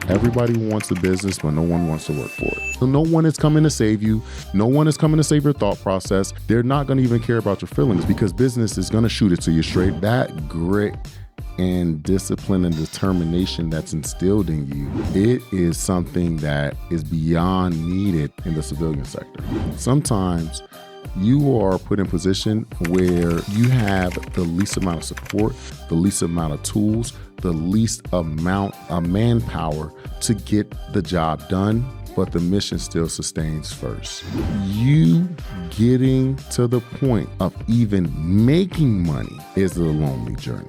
Everybody wants a business, but no one wants to work for it. So no one is coming to save you. No one is coming to save your thought process. They're not going to even care about your feelings because business is going to shoot it to you straight. That grit and discipline and determination that's instilled in you, it is something that is beyond needed in the civilian sector. Sometimes you are put in a position where you have the least amount of support, the least amount of tools, the least amount of manpower to get the job done, but the mission still sustains first. You getting to the point of even making money is a lonely journey.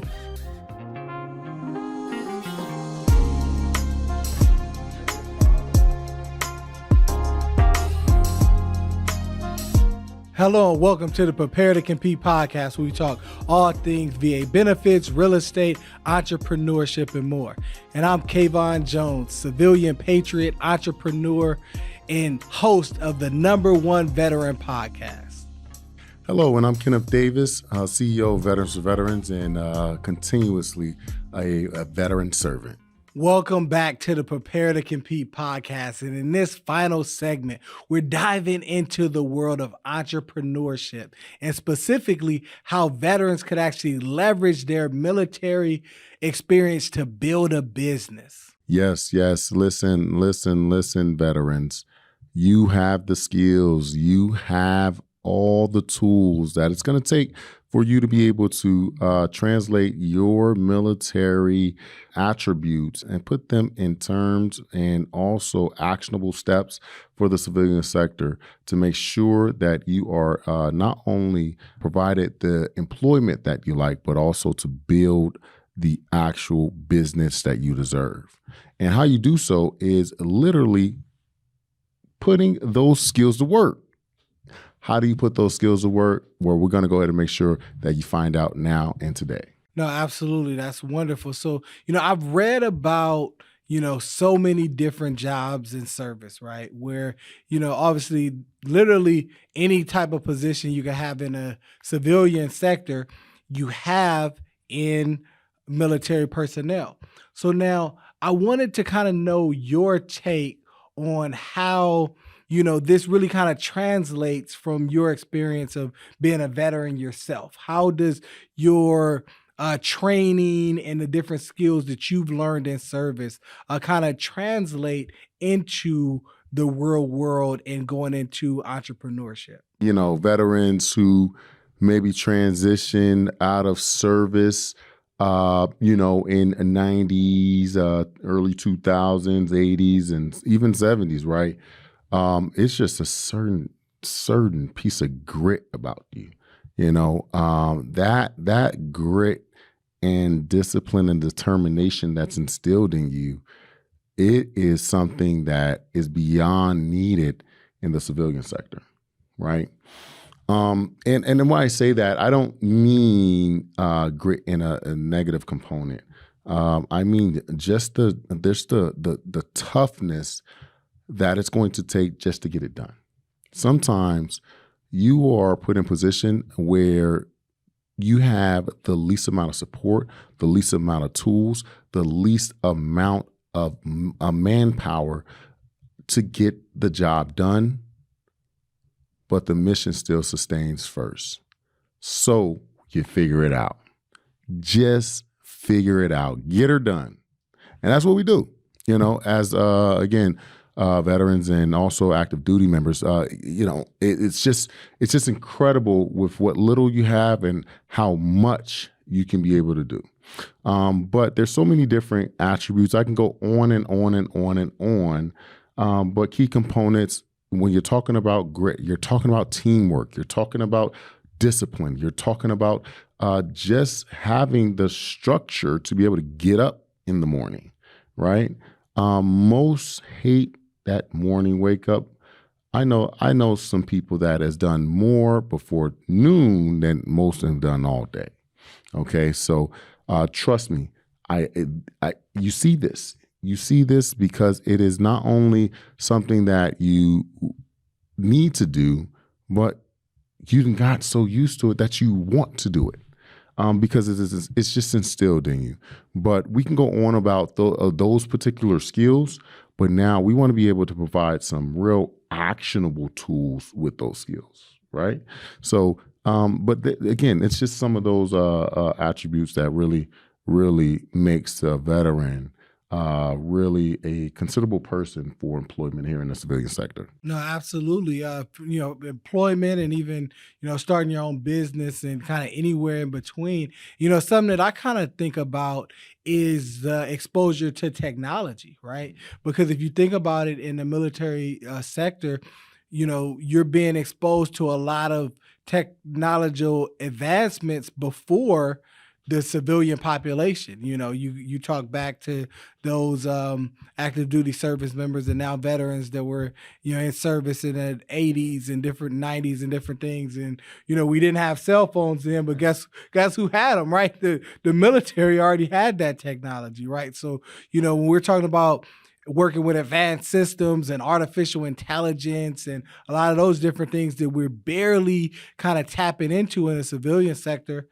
Hello and welcome to the Prepare to Compete podcast, where we talk all things VA benefits, real estate, entrepreneurship, and more. And I'm Kayvon Jones, civilian patriot, entrepreneur, and host of the #1 veteran podcast. Hello, and I'm Kenneth Davis, CEO of Veterans for Veterans, and continuously a veteran servant. Welcome back to the Prepare to Compete podcast. And in this final segment, we're diving into the world of entrepreneurship and specifically how veterans could actually leverage their military experience to build a business. Yes. Listen, veterans. You have the skills. You have all the tools that it's going to take for you to be able to translate your military attributes and put them in terms and also actionable steps for the civilian sector to make sure that you are not only provided the employment that you like, but also to build the actual business that you deserve. And how you do so is literally putting those skills to work. How do you put those skills to work? Well, we're going to go ahead and make sure that you find out now and today. No, absolutely. That's wonderful. So, I've read about, so many different jobs in service, right? Where, obviously, literally any type of position you can have in a civilian sector, you have in military personnel. So now I wanted to kind of know your take on how this really kind of translates from your experience of being a veteran yourself. How does your training and the different skills that you've learned in service kind of translate into the real world and going into entrepreneurship? Veterans who maybe transition out of service, in the 90s, early 2000s, 80s, and even 70s, right? It's just a certain piece of grit about you, that grit and discipline and determination that's instilled in you. It is something that is beyond needed in the civilian sector, right? And then when I say that, I don't mean grit in a negative component. I mean just the toughness that it's going to take just to get it done. Sometimes you are put in a position where you have the least amount of support, the least amount of tools, the least amount of manpower to get the job done, but the mission still sustains first. So you figure it out. Just figure it out. Get her done. And that's what we do, as, again, veterans and also active duty members. It's just incredible with what little you have and how much you can be able to do. But there's so many different attributes. I can go on and on and on and on. But key components, when you're talking about grit, you're talking about teamwork, you're talking about discipline, you're talking about just having the structure to be able to get up in the morning, right? Most hate that morning wake up. I know some people that has done more before noon than most have done all day. Okay, so trust me, you see this because it is not only something that you need to do, but you got so used to it that you want to do it. because it's just instilled in you. But we can go on about those particular skills, but now we want to be able to provide some real actionable tools with those skills, right? So, again, it's just some of those attributes that really makes a veteran really a considerable person for employment here in the civilian sector. No, absolutely. Employment and even, starting your own business and kind of anywhere in between. Something that I kind of think about is the exposure to technology, right? Because if you think about it in the military sector, you're being exposed to a lot of technological advancements before the civilian population. You talk back to those active duty service members and now veterans that were in service in the 80s and different 90s and different things, and we didn't have cell phones then, but guess who had them, right? The military already had that technology, right? So when we're talking about working with advanced systems and artificial intelligence and a lot of those different things that we're barely kind of tapping into in the civilian sector,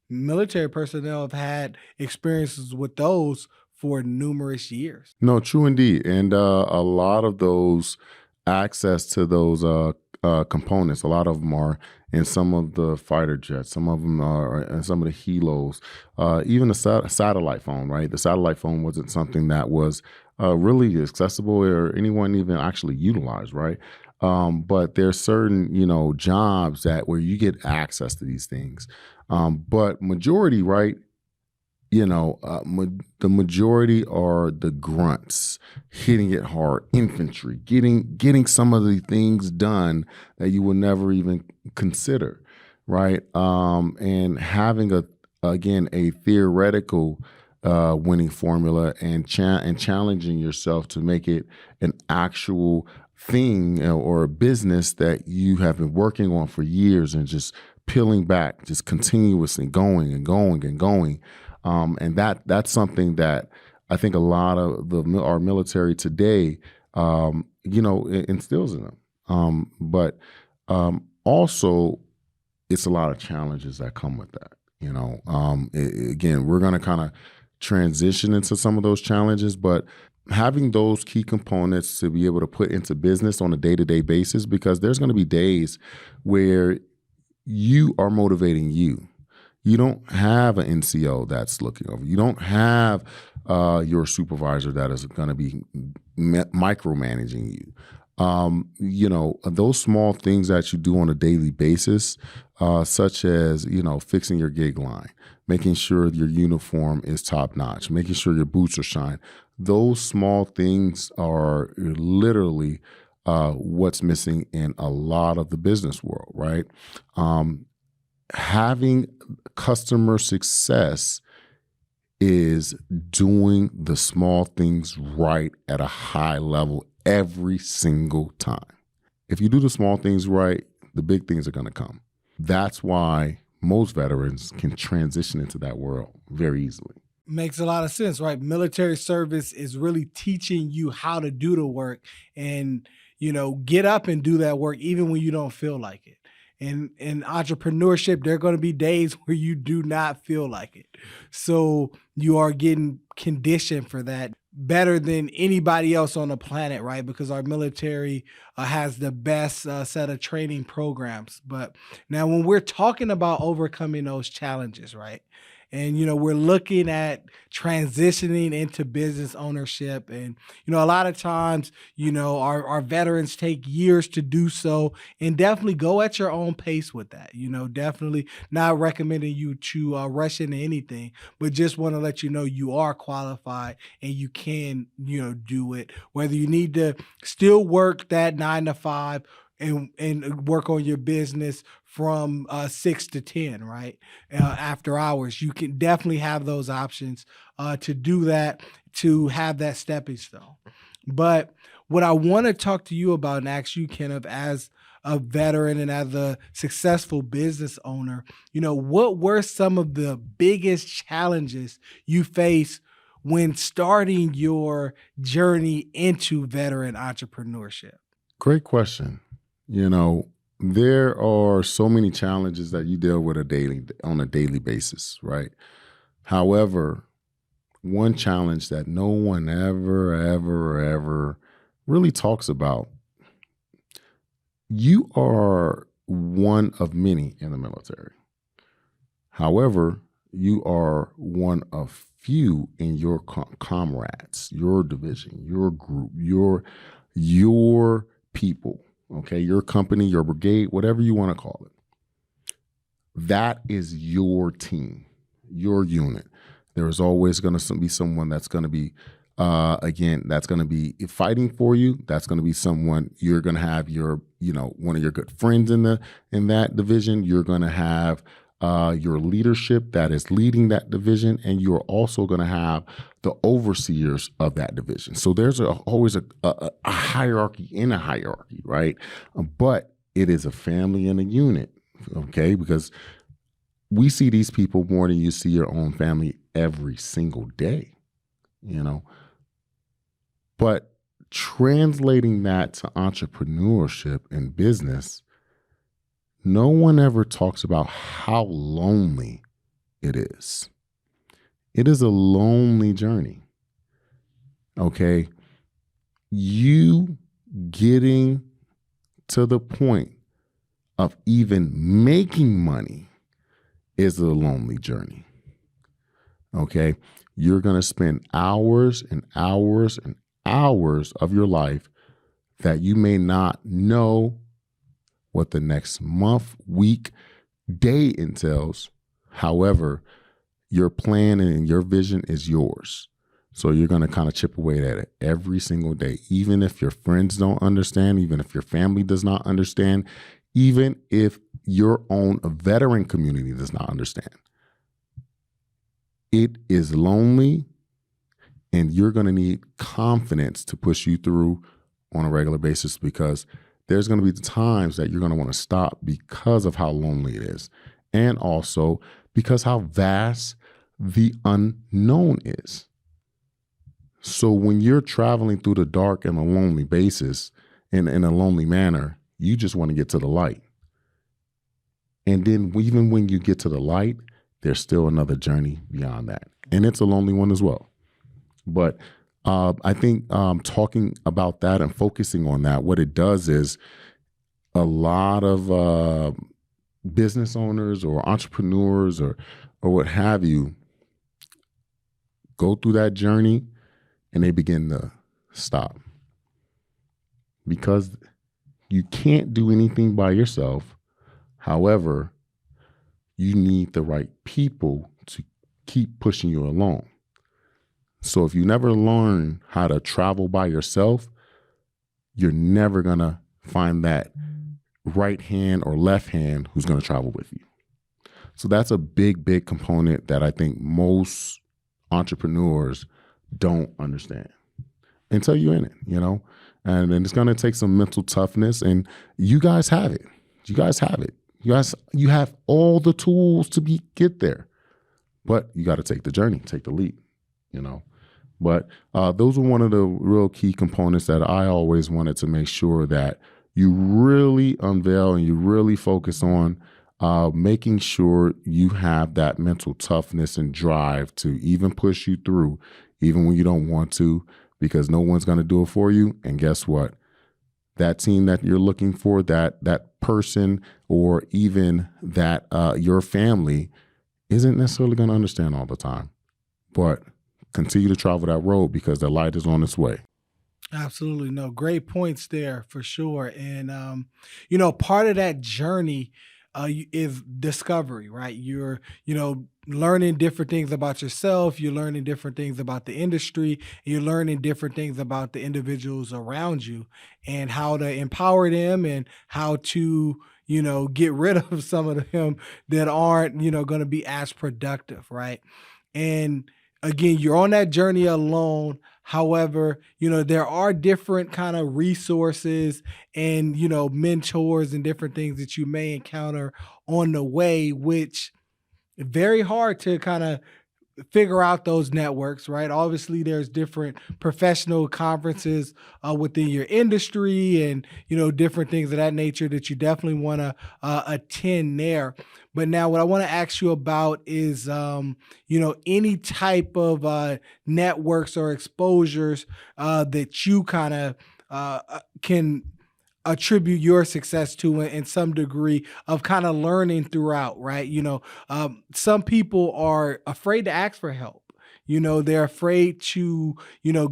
military personnel have had experiences with those for numerous years. No, true indeed. And a lot of those access to those components, a lot of them are in some of the fighter jets, some of them are in some of the helos, even the satellite phone, right? The satellite phone wasn't something that was really accessible or anyone even actually utilized, right? But there's certain, jobs that where you get access to these things. But majority, right? The majority are the grunts, hitting it hard, infantry, getting some of the things done that you would never even consider, right? And having a theoretical winning formula and challenging yourself to make it an actual thing or a business that you have been working on for years and just peeling back, just continuously going and going and going. And that's something that I think a lot of our military today, instills in them. But also, it's a lot of challenges that come with that. Again, we're going to kind of transition into some of those challenges, but having those key components to be able to put into business on a day-to-day basis, because there's going to be days where you are motivating you. You don't have an NCO that's looking over. You don't have your supervisor that is going to be micromanaging you. Those small things that you do on a daily basis, such as, fixing your gig line, making sure your uniform is top notch, making sure your boots are shined. Those small things are literally what's missing in a lot of the business world, right? Having customer success is doing the small things right at a high level every single time. If you do the small things right, the big things are going to come. That's why most veterans can transition into that world very easily. Makes a lot of sense, right? Military service is really teaching you how to do the work and, get up and do that work even when you don't feel like it. And in entrepreneurship, there are going to be days where you do not feel like it. So you are getting conditioned for that better than anybody else on the planet, right? Because our military has the best set of training programs. But now when we're talking about overcoming those challenges, right? And, we're looking at transitioning into business ownership. And, a lot of times, our veterans take years to do so, and definitely go at your own pace with that. Definitely not recommending you to rush into anything, but just want to let you know you are qualified and you can, do it. Whether you need to still work that 9 to 5 and work on your business from 6 to 10, right? After hours, you can definitely have those options to do that, to have that stepping stone. But what I want to talk to you about and ask you, Kenneth, as a veteran and as a successful business owner, what were some of the biggest challenges you faced when starting your journey into veteran entrepreneurship? Great question. There are so many challenges that you deal with on a daily basis, right? However, one challenge that no one ever really talks about, you are one of many in the military. However, you are one of few in your comrades, your division, your group, your people, okay, your company, your brigade, whatever you want to call it. That is your team, your unit. There is always going to be someone that's going to be, again, that's going to be fighting for you. That's going to be someone you're going to have one of your good friends in that division. You're going to have your leadership that is leading that division, and you're also going to have the overseers of that division. So there's always a hierarchy in a hierarchy, right? But it is a family and a unit, okay? Because we see these people more than you see your own family every single day, you know? But translating that to entrepreneurship and business, no one ever talks about how lonely it is. It is a lonely journey. Okay. You getting to the point of even making money is a lonely journey. Okay. You're going to spend hours and hours and hours of your life that you may not know what the next month, week, day entails. However, your plan and your vision is yours. So you're going to kind of chip away at it every single day, even if your friends don't understand, even if your family does not understand, even if your own veteran community does not understand. It is lonely, and you're going to need confidence to push you through on a regular basis, because there's going to be times that you're going to want to stop because of how lonely it is, and also because how vast the unknown is. So when you're traveling through the dark in a lonely basis, in a lonely manner, you just want to get to the light. And then even when you get to the light, there's still another journey beyond that. And it's a lonely one as well. But I think talking about that and focusing on that, what it does is a lot of business owners or entrepreneurs or what have you go through that journey and they begin to stop, because you can't do anything by yourself. However, you need the right people to keep pushing you along. So if you never learn how to travel by yourself, you're never going to find that right hand or left hand who's going to travel with you. So that's a big component that I think most entrepreneurs don't understand until you're in it, and it's going to take some mental toughness, and you guys have it. You have all the tools to get there, but you got to take the journey, take the leap, But those are one of the real key components that I always wanted to make sure that you really unveil and you really focus on, making sure you have that mental toughness and drive to even push you through, even when you don't want to, because no one's going to do it for you. And guess what? That team that you're looking for, that person, or even that your family isn't necessarily going to understand all the time. But continue to travel that road, because the light is on its way. Absolutely. No, great points there for sure. And, part of that journey is discovery, right? You're, learning different things about yourself. You're learning different things about the industry. You're learning different things about the individuals around you and how to empower them and how to, get rid of some of them that aren't, going to be as productive, right? And again, you're on that journey alone. However, there are different kind of resources and, mentors and different things that you may encounter on the way, which very hard to kind of figure out those networks, right? Obviously, there's different professional conferences within your industry, and different things of that nature that you definitely want to attend there. But now, what I want to ask you about is, any type of networks or exposures that you kind of can attribute your success to in some degree of kind of learning throughout, right? Some people are afraid to ask for help. They're afraid to,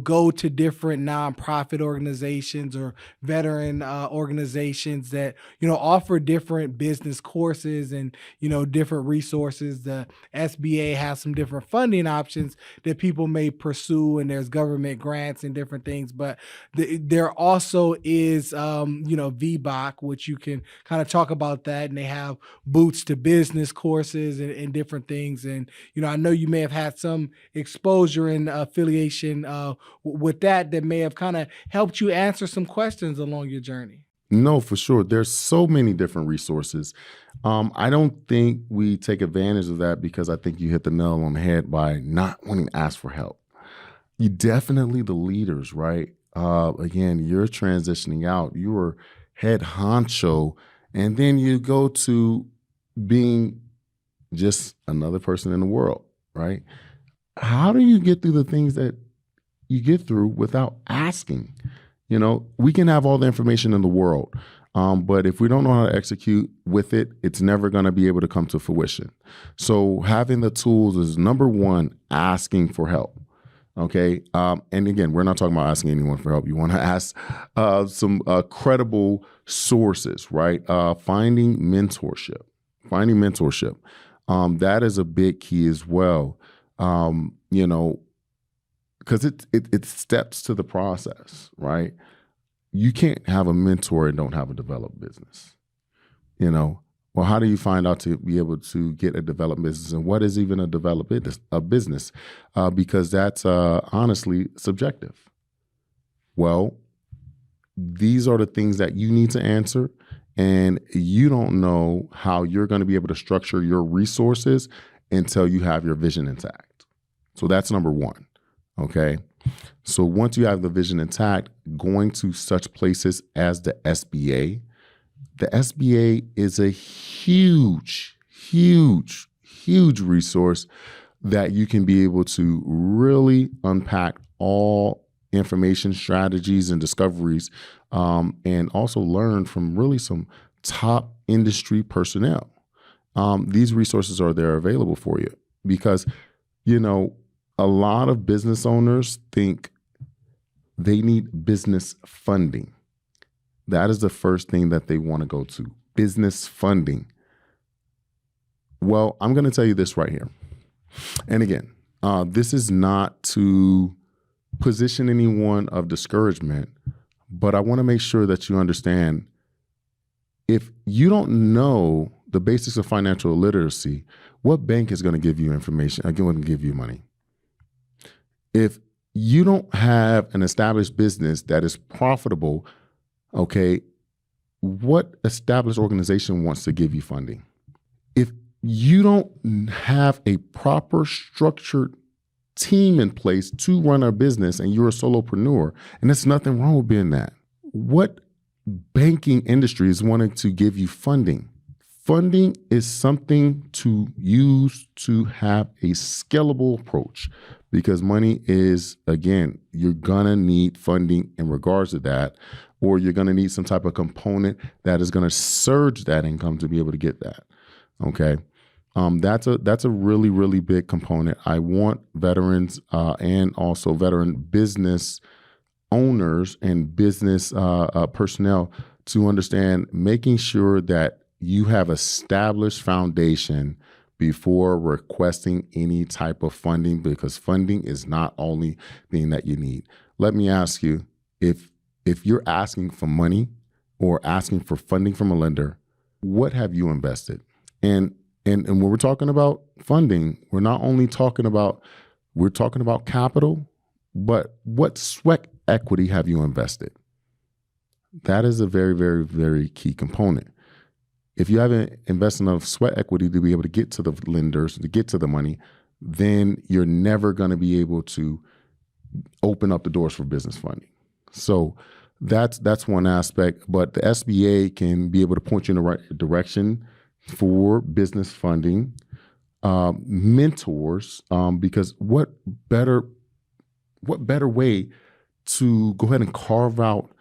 go to different nonprofit organizations or veteran organizations that, offer different business courses and, different resources. The SBA has some different funding options that people may pursue, and there's government grants and different things. But there also is, VBOC, which you can kind of talk about that. And they have boots to business courses and different things. And, I know you may have had some exposure and affiliation with that may have kind of helped you answer some questions along your journey. No, for sure. There's so many different resources. I don't think we take advantage of that because I think you hit the nail on the head by not wanting to ask for help. You definitely the leaders, right? Again, you're transitioning out. You were head honcho, and then you go to being just another person in the world, right? How do you get through the things that you get through without asking? We can have all the information in the world, but if we don't know how to execute with it, it's never going to be able to come to fruition. So having the tools is number one, asking for help. Okay. And again, we're not talking about asking anyone for help. You want to ask some credible sources, right? Finding mentorship. That is a big key as well. Because it steps to the process, right? You can't have a mentor and don't have a developed business. Well, how do you find out to be able to get a developed business, and what is even a developed business? Because that's honestly subjective. Well, these are the things that you need to answer, and you don't know how you're going to be able to structure your resources until you have your vision intact. So that's number one. Okay. So once you have the vision intact, going to such places as the SBA. The SBA is a huge resource that you can be able to really unpack all information, strategies, and discoveries, and also learn from really some top industry personnel. These resources are there available for you because, a lot of business owners think they need business funding. That is the first thing that they want to go to, business funding. Well, I'm going to tell you this right here. And again, this is not to position anyone of discouragement, but I want to make sure that you understand if you don't know the basics of financial literacy, what bank is going to give you information? Again, going to give you money. If you don't have an established business that is profitable, okay, what established organization wants to give you funding? If you don't have a proper structured team in place to run a business and you're a solopreneur, and there's nothing wrong with being that, what banking industry is wanting to give you funding? Funding is something to use to have a scalable approach. Because money is, again, you're going to need funding in regards to that, or you're going to need some type of component that is going to surge that income to be able to get that. Okay. That's a really, really big component. I want veterans and also veteran business owners and business personnel to understand making sure that you have established foundation before requesting any type of funding, because funding is not only thing that you need. Let me ask you, if you're asking for money or asking for funding from a lender, what have you invested? And when we're talking about funding, we're not only talking about capital, but what sweat equity have you invested? That is a very, very, very key component. If you haven't invested enough sweat equity to be able to get to the lenders, to get to the money, then you're never going to be able to open up the doors for business funding. So that's one aspect, but the SBA can be able to point you in the right direction for business funding, mentors, because what better way to go ahead and carve out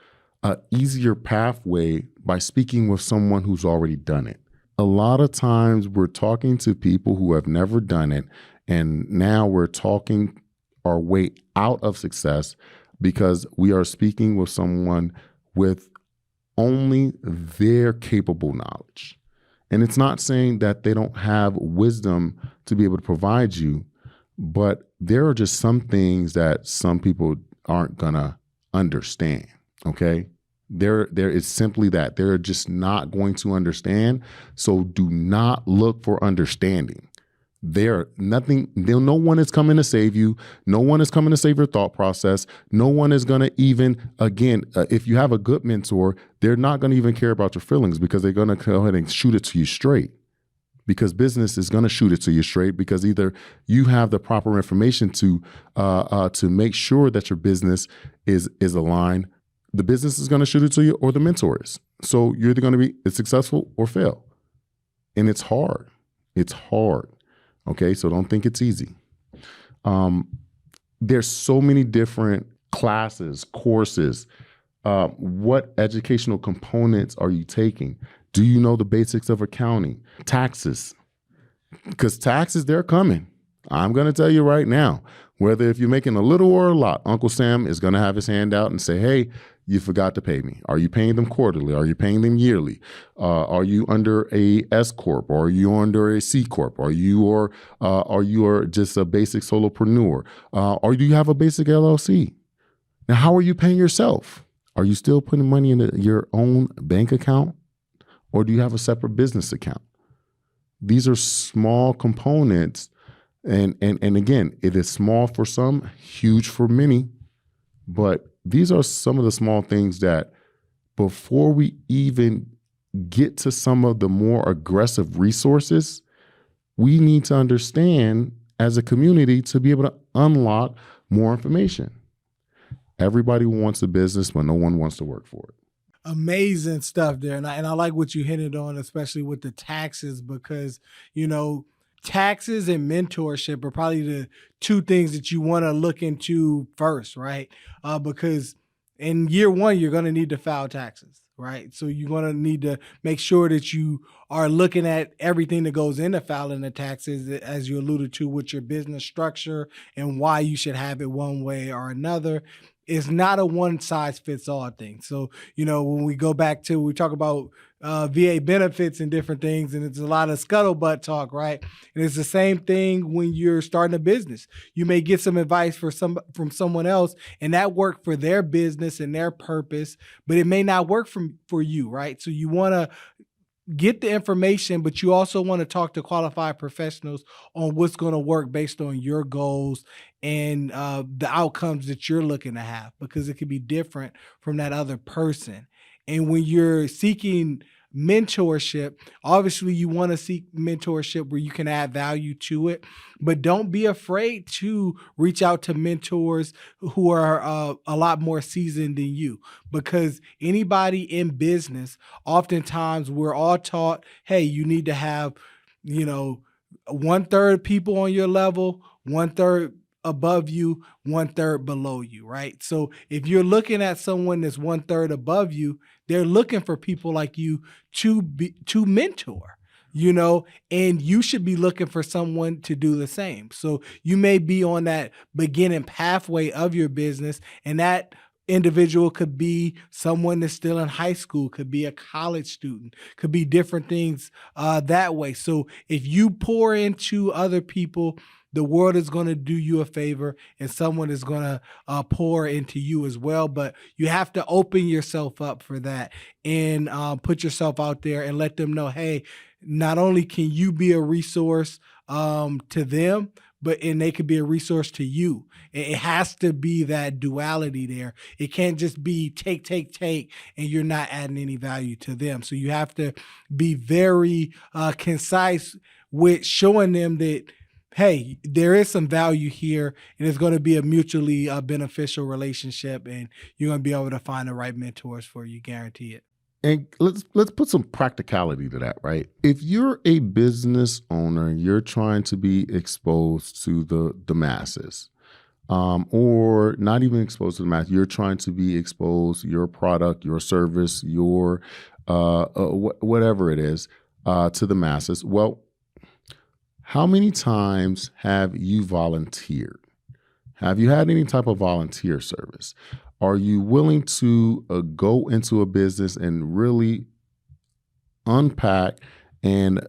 an easier pathway by speaking with someone who's already done it. A lot of times we're talking to people who have never done it, and now we're talking our way out of success because we are speaking with someone with only their capable knowledge. And it's not saying that they don't have wisdom to be able to provide you, but there are just some things that some people aren't gonna understand, okay? There is simply that. They're just not going to understand. So do not look for understanding. No one is coming to save you. No one is coming to save your thought process. No one is going to even, again, if you have a good mentor, they're not going to even care about your feelings because they're going to go ahead and shoot it to you straight. Because business is going to shoot it to you straight because either you have the proper information to make sure that your business is aligned. The business is going to shoot it to you, or the mentor is. So you're either going to be successful or fail. And it's hard. It's hard. Okay, so don't think it's easy. There's so many different classes, courses. What educational components are you taking? Do you know the basics of accounting? Taxes. Because taxes, they're coming. I'm going to tell you right now, whether if you're making a little or a lot, Uncle Sam is going to have his hand out and say, hey, you forgot to pay me. Are you paying them quarterly? Are you paying them yearly? Are you under a S corp? Or are you under a C corp? Are you just a basic solopreneur? Or do you have a basic LLC? Now, how are you paying yourself? Are you still putting money in your own bank account? Or do you have a separate business account? These are small components. And again, it is small for some, huge for many. But these are some of the small things that before we even get to some of the more aggressive resources, we need to understand as a community to be able to unlock more information. Everybody wants a business, but no one wants to work for it. Amazing stuff there. And I like what you hinted on, especially with the taxes, because, taxes and mentorship are probably the two things that you want to look into first, right? Because in year one, you're going to need to file taxes, right? So you're going to need to make sure that you are looking at everything that goes into filing the taxes, as you alluded to, with your business structure and why you should have it one way or another. It's not a one size fits all thing. So, when we go back to, we talk about VA benefits and different things, and it's a lot of scuttlebutt talk, right? And it's the same thing when you're starting a business. You may get some advice from someone else, and that worked for their business and their purpose, but it may not work for you, right? So you want to get the information, but you also want to talk to qualified professionals on what's going to work based on your goals and the outcomes that you're looking to have, because it could be different from that other person. And when you're seeking mentorship, obviously you want to seek mentorship where you can add value to it, but don't be afraid to reach out to mentors who are a lot more seasoned than you, because anybody in business, oftentimes we're all taught, hey, you need to have, 1/3 people on your level, 1/3 above you, 1/3 below you, right? So if you're looking at someone that's 1/3 above you, they're looking for people like you to mentor, and you should be looking for someone to do the same. So you may be on that beginning pathway of your business, and that individual could be someone that's still in high school, could be a college student, could be different things that way. So if you pour into other people, the world is going to do you a favor, and someone is going to pour into you as well. But you have to open yourself up for that and put yourself out there and let them know, hey, not only can you be a resource to them, and they could be a resource to you. It has to be that duality there. It can't just be take, and you're not adding any value to them. So you have to be very concise with showing them that, hey, there is some value here, and it's going to be a mutually beneficial relationship, and you're going to be able to find the right mentors for you, guarantee it. And let's put some practicality to that, right? If you're a business owner, you're trying to be exposed to the masses, or not even exposed to the masses. You're trying to be exposed your product, your service, your whatever it is to the masses. Well, how many times have you volunteered? Have you had any type of volunteer service? Are you willing to go into a business and really unpack and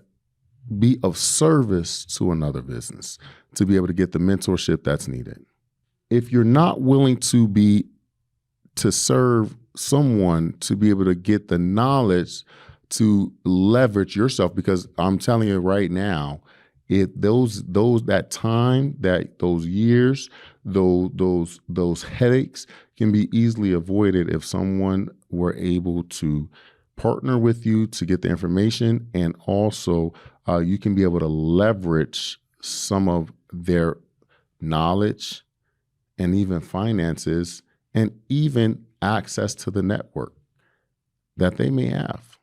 be of service to another business to be able to get the mentorship that's needed? If you're not willing to serve someone to be able to get the knowledge to leverage yourself, because I'm telling you right now, that time, those years, those headaches can be easily avoided if someone were able to partner with you to get the information, and also you can be able to leverage some of their knowledge and even finances and even access to the network that they may have.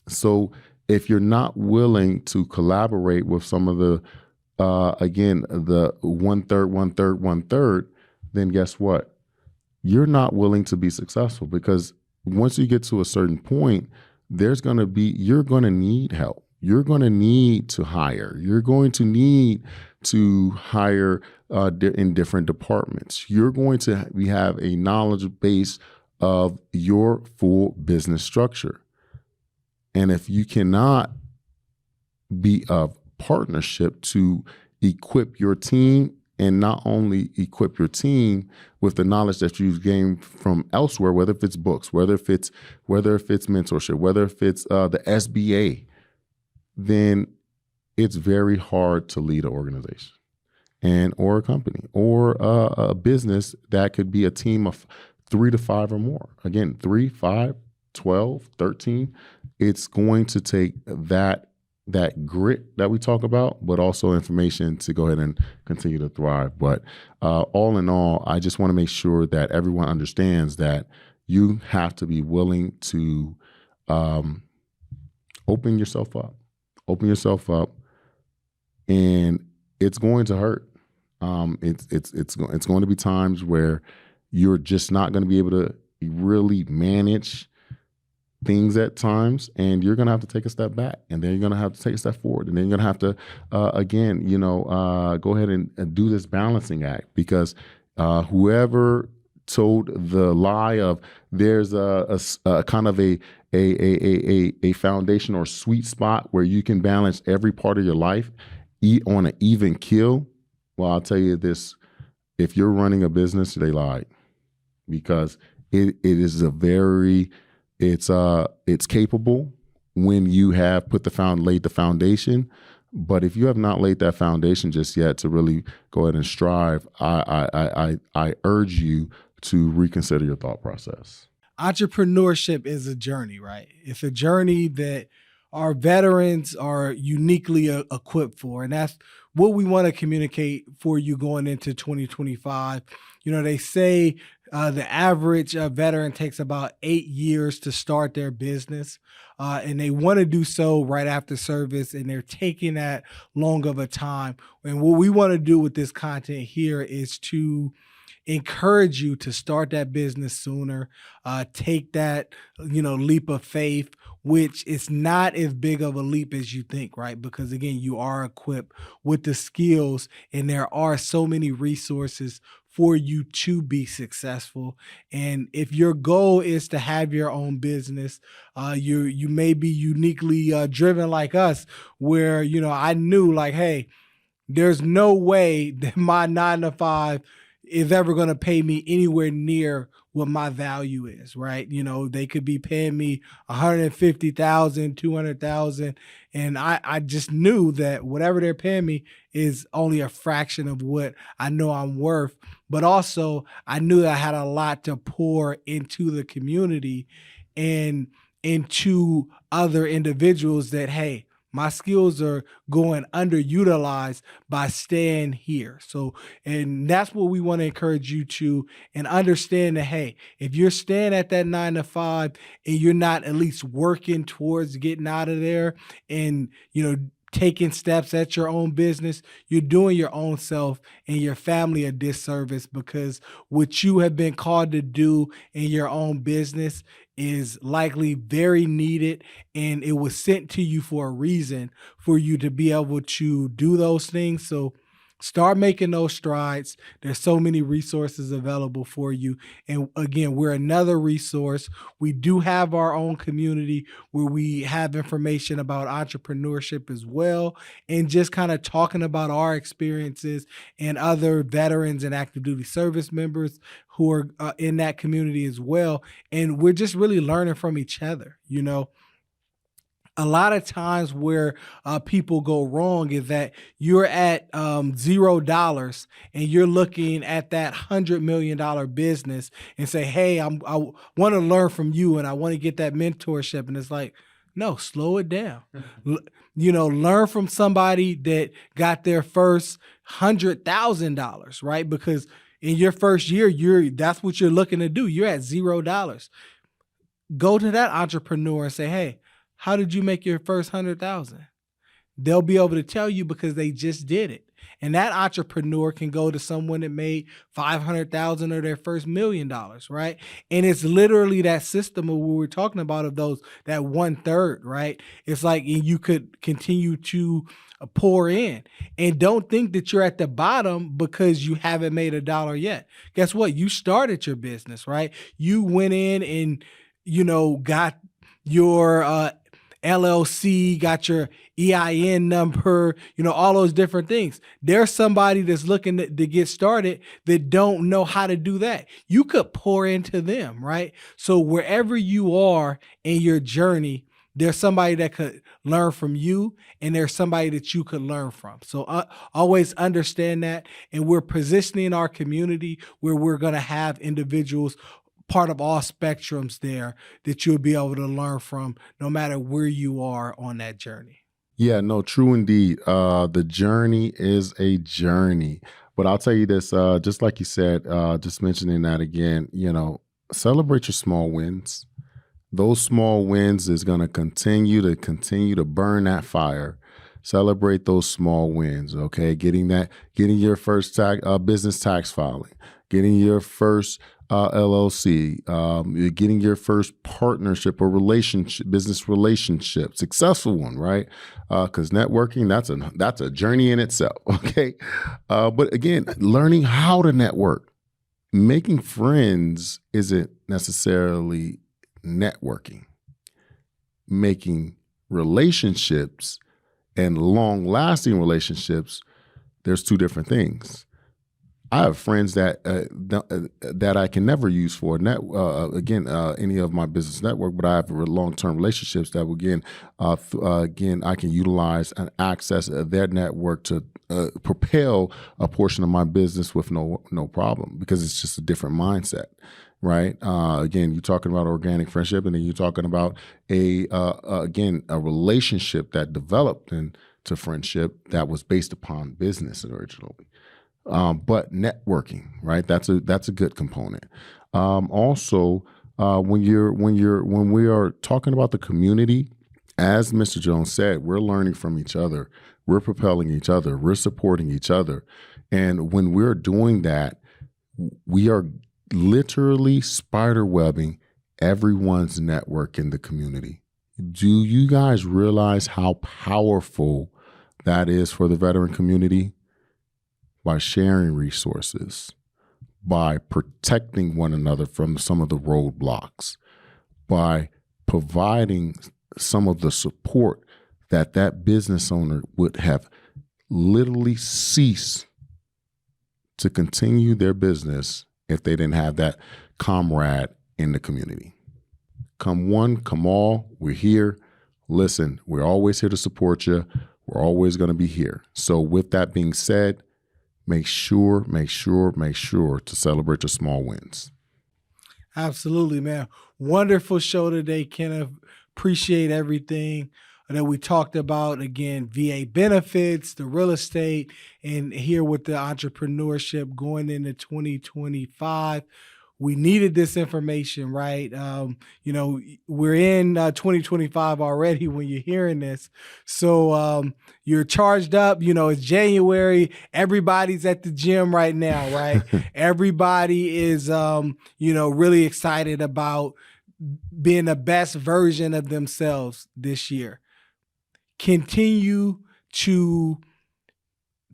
So if you're not willing to collaborate with some of the, again, the one third, then guess what? You're not willing to be successful, because once you get to a certain point, you're going to need help. You're going to need to hire. You're going to need to hire in different departments. You're going to have a knowledge base of your full business structure. And if you cannot be of partnership to equip your team, and not only equip your team with the knowledge that you've gained from elsewhere, whether if it's books, whether if it's mentorship, whether if it's the SBA, then it's very hard to lead an organization or a company or a business that could be a team of 3 to 5 or more. Again, 3, 5, 12, 13. It's going to take that grit that we talk about, but also information to go ahead and continue to thrive. But all in all, I just want to make sure that everyone understands that you have to be willing to open yourself up, and it's going to hurt. It's going to be times where you're just not going to be able to really manage things at times, and you're going to have to take a step back, and then you're going to have to take a step forward, and then you're going to have to go ahead and do this balancing act, because whoever told the lie of there's a kind of a foundation or sweet spot where you can balance every part of your life on an even keel, well, I'll tell you this: if you're running a business, they lied, because it is it's capable when you have laid the foundation. But if you have not laid that foundation just yet to really go ahead and strive, I urge you to reconsider your thought process. Entrepreneurship is a journey, right? It's a journey that our veterans are uniquely equipped for. And that's what we want to communicate for you going into 2025. You know, they say the average veteran takes about 8 years to start their business, and they want to do so right after service, and they're taking that long of a time. And what we want to do with this content here is to encourage you to start that business sooner, take that, leap of faith, which is not as big of a leap as you think, right? Because again, you are equipped with the skills, and there are so many resources for you to be successful. And if your goal is to have your own business, you may be uniquely driven like us, where, I knew like, hey, there's no way that my 9 to 5 is ever going to pay me anywhere near what my value is, right? They could be paying me 150,000, 200,000. And I just knew that whatever they're paying me is only a fraction of what I know I'm worth. But also I knew that I had a lot to pour into the community and into other individuals that, hey, my skills are going underutilized by staying here. So, and that's what we want to encourage you to, and understand that, hey, if you're staying at that 9 to 5 and you're not at least working towards getting out of there and, taking steps at your own business, you're doing your own self and your family a disservice, because what you have been called to do in your own business is likely very needed, and it was sent to you for a reason, for you to be able to do those things. So start making those strides. There's so many resources available for you. And again, we're another resource. We do have our own community where we have information about entrepreneurship as well, and just kind of talking about our experiences and other veterans and active duty service members who are in that community as well. And we're just really learning from each other. A lot of times where people go wrong is that you're at $0 and you're looking at that $100 million business and say, hey, I want to learn from you and I want to get that mentorship. And it's like, no, slow it down. Learn from somebody that got their first $100,000, right? Because in your first year, that's what you're looking to do. You're at $0. Go to that entrepreneur and say, hey, how did you make your first 100,000? They'll be able to tell you because they just did it. And that entrepreneur can go to someone that made 500,000 or their first $1 million, right? And it's literally that system of what we're talking about, of those, that 1/3, right? It's like, and you could continue to pour in, and don't think that you're at the bottom because you haven't made $1 yet. Guess what? You started your business, right? You went in and, got your LLC, got your EIN number, all those different things. There's somebody that's looking to get started that don't know how to do that. You could pour into them, right? So wherever you are in your journey, there's somebody that could learn from you, and there's somebody that you could learn from. So always understand that. And we're positioning our community where we're going to have individuals, part of all spectrums there, that you'll be able to learn from no matter where you are on that journey. Yeah, no, true indeed. The journey is a journey. But I'll tell you this, just like you said, just mentioning that again, celebrate your small wins. Those small wins is going to continue to burn that fire. Celebrate those small wins, okay? Getting your first business tax filing, getting your first LLC, getting your first partnership or business relationship, successful one, right? Because networking, that's a journey in itself, okay? But again, learning how to network. Making friends isn't necessarily networking. Making relationships and long-lasting relationships, there's two different things. I have friends that I can never use for any of my business network, but I have long-term relationships that I can utilize and access their network to propel a portion of my business with no problem, because it's just a different mindset, right? Again, you're talking about organic friendship, and then you're talking about a relationship that developed into friendship that was based upon business originally. But networking, right? That's a good component. Also, when we are talking about the community, as Mr. Jones said, we're learning from each other, we're propelling each other, we're supporting each other, and when we're doing that, we are literally spiderwebbing everyone's network in the community. Do you guys realize how powerful that is for the veteran community? By sharing resources, by protecting one another from some of the roadblocks, by providing some of the support that business owner would have literally ceased to continue their business if they didn't have that comrade in the community. Come one, come all, we're here. Listen, we're always here to support you. We're always going to be here. So with that being said, make sure to celebrate your small wins. Absolutely, man. Wonderful show today, Kenneth. Appreciate everything. that we talked about. Again, VA benefits, the real estate, and here with the entrepreneurship going into 2025. We needed this information, right? We're in 2025 already when you're hearing this. So you're charged up. It's January. Everybody's at the gym right now, right? Everybody is, really excited about being the best version of themselves this year. Continue to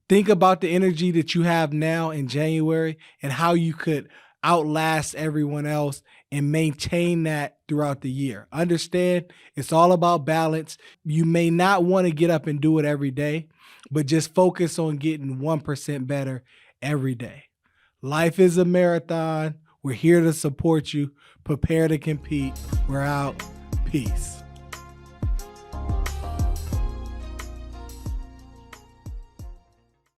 think about the energy that you have now in January and how you could outlast everyone else and maintain that throughout the year. Understand, it's all about balance. You may not want to get up and do it every day, but just focus on getting 1% better every day. Life is a marathon. We're here to support you. Prepare to compete. We're out. Peace.